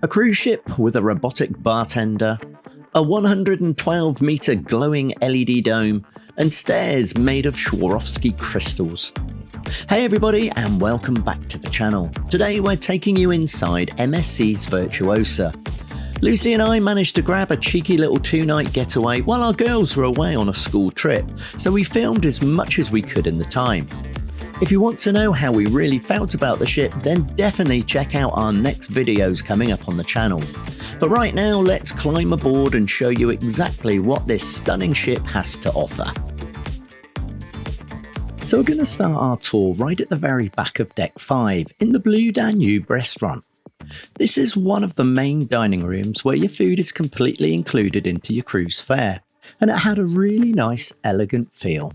A cruise ship with a robotic bartender, a 112-metre glowing LED dome, and stairs made of Swarovski crystals. Hey everybody, and welcome back to the channel. Today we're taking you inside MSC's Virtuosa. Luci and I managed to grab a cheeky little 2-night getaway while our girls were away on a school trip, so we filmed as much as we could in the time. If you want to know how we really felt about the ship, then definitely check out our next videos coming up on the channel. But right now, let's climb aboard and show you exactly what this stunning ship has to offer. So we're going to start our tour right at the very back of Deck 5 in the Blue Danube restaurant. This is one of the main dining rooms where your food is completely included into your cruise fare, and it had a really nice, elegant feel.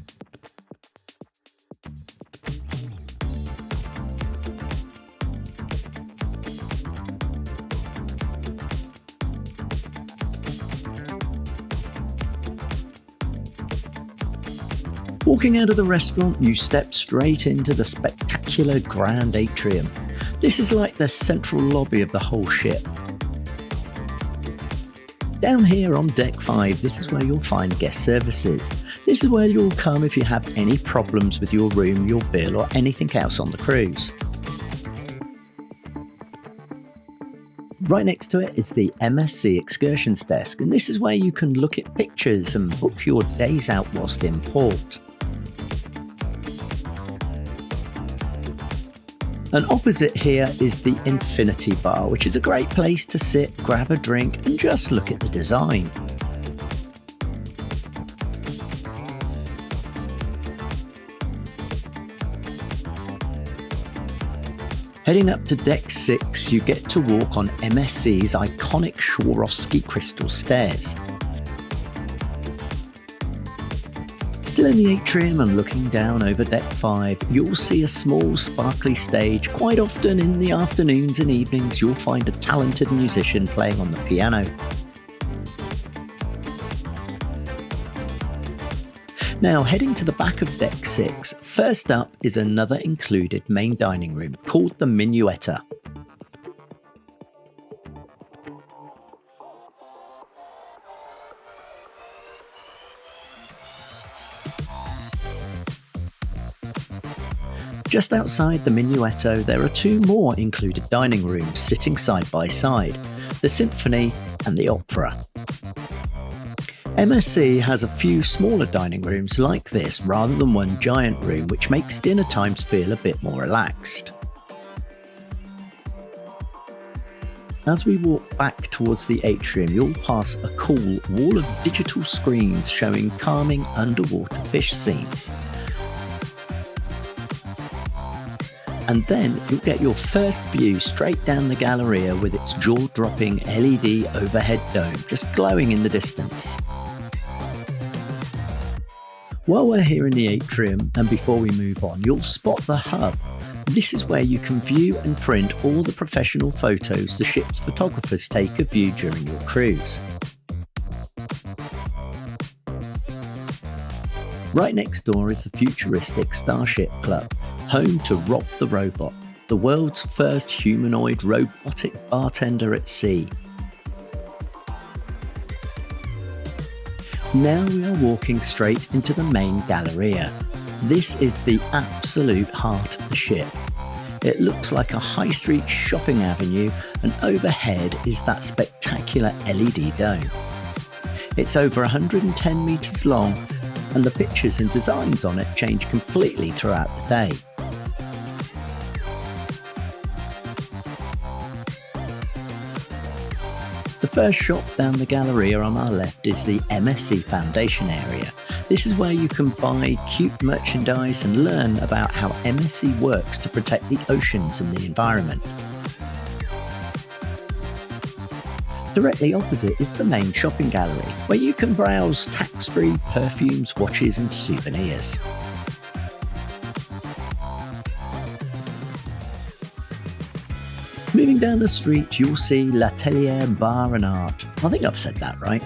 Walking out of the restaurant, you step straight into the spectacular Grand Atrium. This is like the central lobby of the whole ship. Down here on Deck 5, this is where you'll find guest services. This is where you'll come if you have any problems with your room, your bill, or anything else on the cruise. Right next to it is the MSC Excursions desk, and this is where you can look at pictures and book your days out whilst in port. And opposite here is the Infinity Bar, which is a great place to sit, grab a drink, and just look at the design. Heading up to Deck 6, you get to walk on MSC's iconic Swarovski crystal stairs. Still in the atrium and looking down over Deck 5, you'll see a small sparkly stage. Quite often in the afternoons and evenings you'll find a talented musician playing on the piano. Now heading to the back of Deck 6, first up is another included main dining room called the Minuetto. Just outside the Minuetto, there are two more included dining rooms sitting side by side, the Symphony and the Aurea. MSC has a few smaller dining rooms like this rather than one giant room, which makes dinner times feel a bit more relaxed. As we walk back towards the atrium, you'll pass a cool wall of digital screens showing calming underwater fish scenes. And then you'll get your first view straight down the Galleria with its jaw-dropping LED overhead dome just glowing in the distance. While we're here in the atrium, and before we move on, you'll spot the hub. This is where you can view and print all the professional photos the ship's photographers take of you during your cruise. Right next door is the futuristic Starship Club, home to Rob the Robot, the world's first humanoid robotic bartender at sea. Now we are walking straight into the main Galleria. This is the absolute heart of the ship. It looks like a high street shopping avenue, and overhead is that spectacular LED dome. It's over 110 metres long, and the pictures and designs on it change completely throughout the day. The first shop down the Galleria on our left is the MSC Foundation area. This is where you can buy cute merchandise and learn about how MSC works to protect the oceans and the environment. Directly opposite is the main shopping gallery, where you can browse tax-free perfumes, watches and souvenirs. Moving down the street, you'll see L'Atelier Bar and Art. I think I've said that right.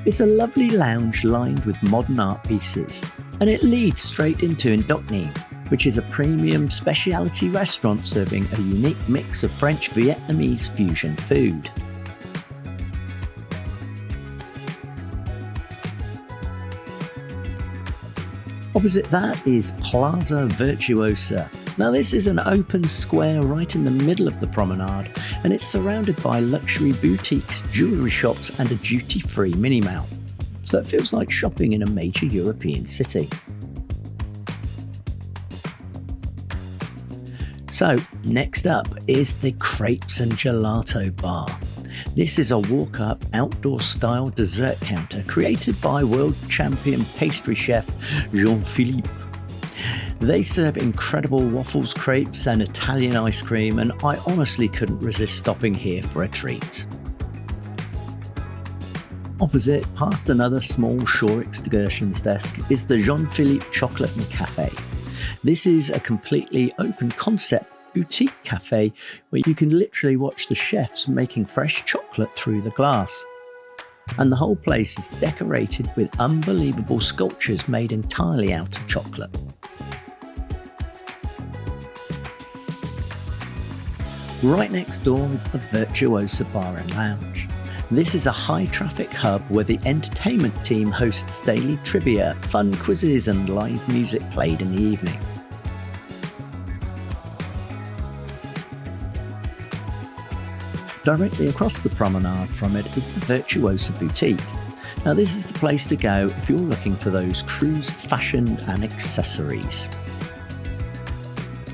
It's a lovely lounge lined with modern art pieces, and it leads straight into Indochine, which is a premium specialty restaurant serving a unique mix of French-Vietnamese fusion food. Opposite that is Plaza Virtuosa. Now this is an open square right in the middle of the promenade, and it's surrounded by luxury boutiques, jewellery shops and a duty-free mini-mall. So it feels like shopping in a major European city. So next up is the Crepes and Gelato Bar. This is a walk-up, outdoor-style dessert counter created by world champion pastry chef Jean-Philippe. They serve incredible waffles, crepes and Italian ice cream, and I honestly couldn't resist stopping here for a treat. Opposite, past another small shore excursions desk, is the Jean-Philippe Chocolat and Café. This is a completely open concept boutique cafe where you can literally watch the chefs making fresh chocolate through the glass. And the whole place is decorated with unbelievable sculptures made entirely out of chocolate. Right next door is the Virtuosa Bar and Lounge. This is a high-traffic hub where the entertainment team hosts daily trivia, fun quizzes and live music played in the evening. Directly across the promenade from it is the Virtuosa Boutique. Now this is the place to go if you're looking for those cruise fashion and accessories.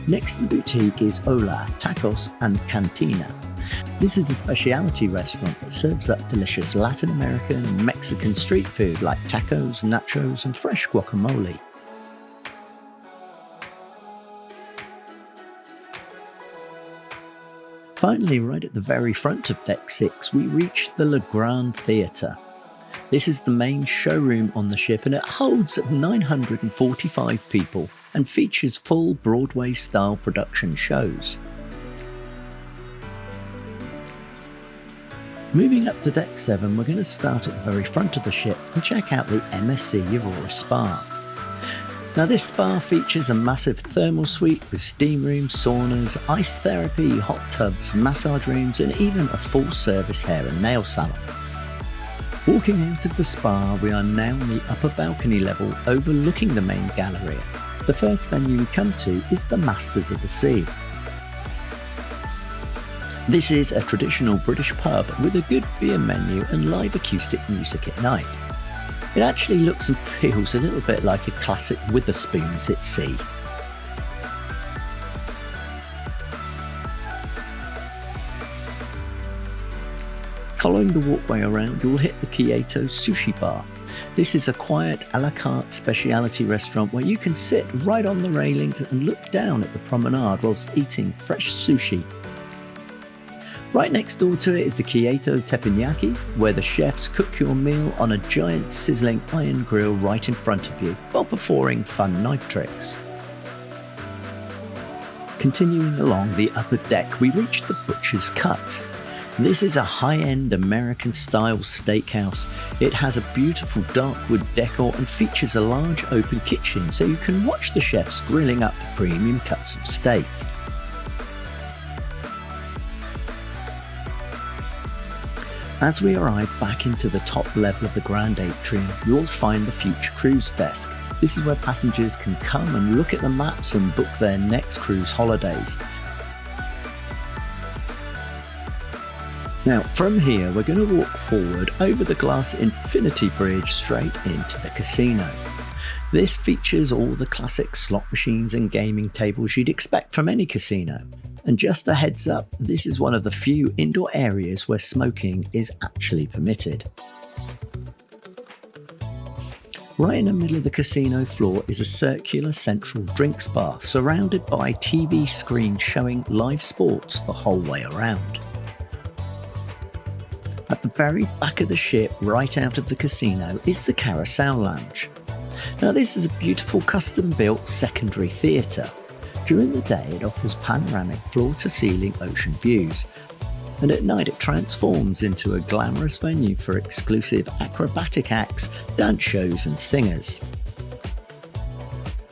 Next to the boutique is HOLA, Tacos and Cantina. This is a specialty restaurant that serves up delicious Latin American and Mexican street food like tacos, nachos and fresh guacamole. Finally, right at the very front of Deck 6, we reach the Le Grand Theatre. This is the main showroom on the ship, and it holds 945 people and features full Broadway-style production shows. Moving up to Deck 7, we're going to start at the very front of the ship and check out the MSC Aurora Spa. Now this spa features a massive thermal suite with steam rooms, saunas, ice therapy, hot tubs, massage rooms and even a full-service hair and nail salon. Walking out of the spa, we are now on the upper balcony level overlooking the main Galleria. The first venue we come to is the Masters of the Sea. This is a traditional British pub with a good beer menu and live acoustic music at night. It actually looks and feels a little bit like a classic Witherspoons at sea. Following the walkway around, you'll hit the Kaito Sushi Bar. This is a quiet a la carte specialty restaurant where you can sit right on the railings and look down at the promenade whilst eating fresh sushi. Right next door to it is the Kaito Teppanyaki, where the chefs cook your meal on a giant sizzling iron grill right in front of you while performing fun knife tricks. Continuing along the upper deck, we reach the Butcher's Cut. This is a high-end American-style steakhouse. It has a beautiful dark wood decor and features a large open kitchen so you can watch the chefs grilling up premium cuts of steak. As we arrive back into the top level of the Grand Atrium, you'll find the Future Cruise Desk. This is where passengers can come and look at the maps and book their next cruise holidays. Now, from here, we're going to walk forward over the glass infinity bridge straight into the casino. This features all the classic slot machines and gaming tables you'd expect from any casino. And just a heads up, this is one of the few indoor areas where smoking is actually permitted. Right in the middle of the casino floor is a circular central drinks bar surrounded by TV screens showing live sports the whole way around. At the very back of the ship, right out of the casino, is the Carousel Lounge. Now this is a beautiful custom-built secondary theatre. During the day it offers panoramic floor-to-ceiling ocean views, and at night it transforms into a glamorous venue for exclusive acrobatic acts, dance shows and singers.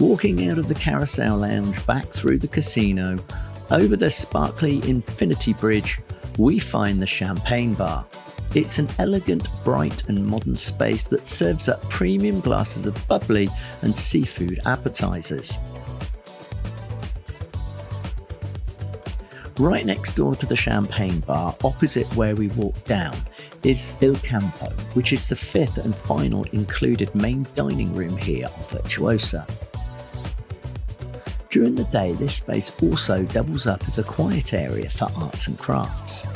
Walking out of the Carousel lounge back through the casino, over the sparkly Infinity Bridge, we find the Champagne Bar. It's an elegant, bright and modern space that serves up premium glasses of bubbly and seafood appetizers. Right next door to the Champagne Bar, opposite where we walk down, is Il Campo, which is the fifth and final included main dining room here on Virtuosa. During the day, this space also doubles up as a quiet area for arts and crafts.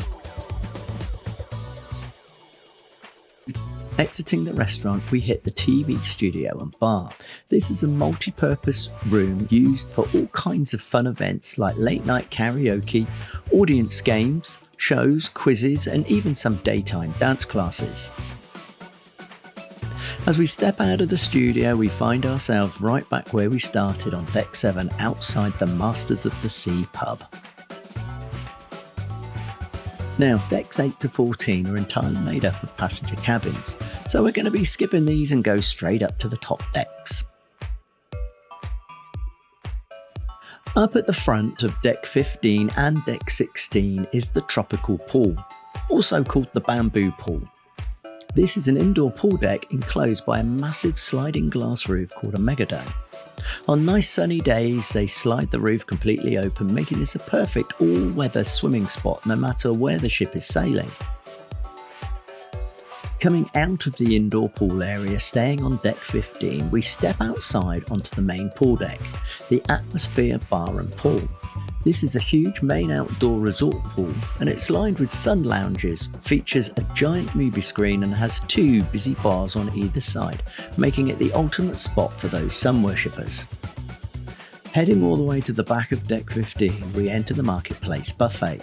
Exiting the restaurant, we hit the TV studio and bar. This is a multi-purpose room used for all kinds of fun events like late night karaoke, audience games, shows, quizzes, and even some daytime dance classes. As we step out of the studio, we find ourselves right back where we started on Deck 7 outside the Masters of the Sea pub. Now, decks 8 to 14 are entirely made up of passenger cabins, so we're going to be skipping these and go straight up to the top decks. Up at the front of Deck 15 and Deck 16 is the Tropical Pool, also called the Bamboo Pool. This is an indoor pool deck enclosed by a massive sliding glass roof called a megadome. On nice sunny days, they slide the roof completely open, making this a perfect all-weather swimming spot no matter where the ship is sailing. Coming out of the indoor pool area, staying on Deck 15, we step outside onto the main pool deck, the Atmosphere Bar and Pool. This is a huge main outdoor resort pool, and it's lined with sun lounges, features a giant movie screen and has two busy bars on either side, making it the ultimate spot for those sun worshippers. Heading all the way to the back of Deck 15, we enter the Marketplace Buffet.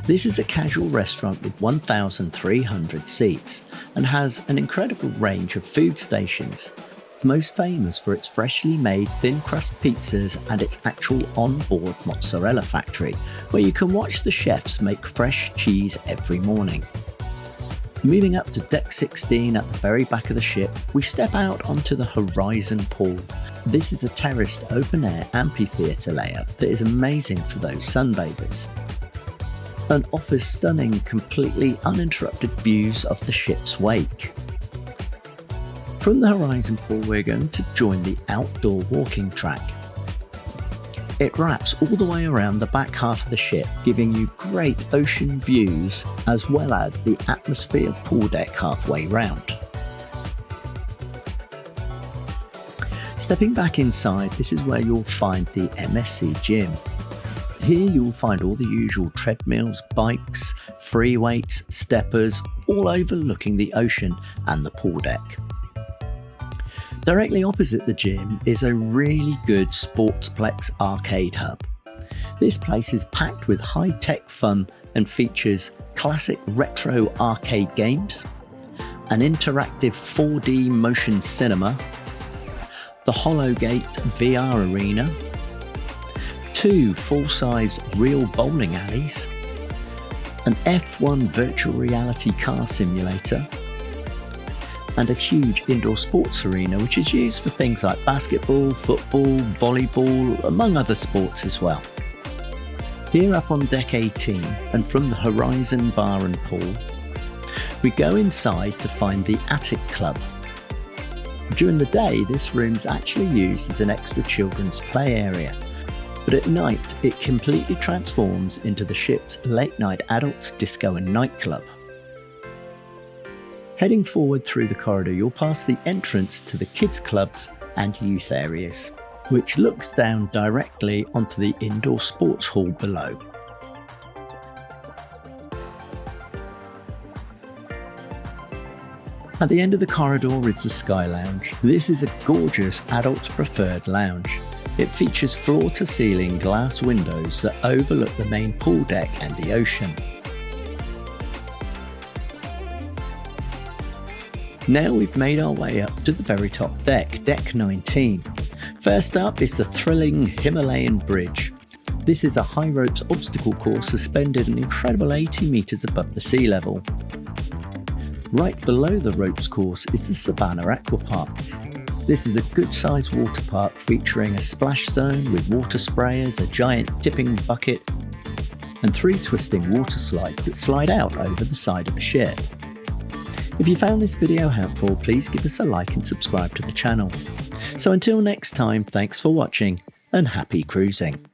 This is a casual restaurant with 1,300 seats and has an incredible range of food stations. Most famous for its freshly made thin crust pizzas and its actual on-board mozzarella factory, where you can watch the chefs make fresh cheese every morning. Moving up to Deck 16 at the very back of the ship, we step out onto the Horizon Pool. This is a terraced open-air amphitheatre layout that is amazing for those sunbathers, and offers stunning, completely uninterrupted views of the ship's wake. From the Horizon Pool, we're going to join the outdoor walking track. It wraps all the way around the back half of the ship, giving you great ocean views as well as the Atmosphere pool deck halfway round. Stepping back inside, this is where you'll find the MSC gym. Here you'll find all the usual treadmills, bikes, free weights, steppers, all overlooking the ocean and the pool deck. Directly opposite the gym is a really good Sportsplex arcade hub. This place is packed with high-tech fun and features classic retro arcade games, an interactive 4D motion cinema, the Hologate VR arena, two full-size real bowling alleys, an F1 virtual reality car simulator, and a huge indoor sports arena which is used for things like basketball, football, volleyball, among other sports as well. Here up on Deck 18 and from the Horizon Bar and Pool, we go inside to find the Attic Club. During the day, this room's actually used as an extra children's play area, but at night it completely transforms into the ship's late night adults disco and nightclub. Heading forward through the corridor, you'll pass the entrance to the kids' clubs and youth areas, which looks down directly onto the indoor sports hall below. At the end of the corridor is the Sky Lounge. This is a gorgeous adults preferred lounge. It features floor-to-ceiling glass windows that overlook the main pool deck and the ocean. Now we've made our way up to the very top deck, Deck 19. First up is the thrilling Himalayan Bridge. This is a high ropes obstacle course suspended an incredible 80 metres above the sea level. Right below the ropes course is the Savannah Aqua Park. This is a good sized water park featuring a splash zone with water sprayers, a giant tipping bucket, and 3 twisting water slides that slide out over the side of the ship. If you found this video helpful, please give us a like and subscribe to the channel. So until next time, thanks for watching and happy cruising.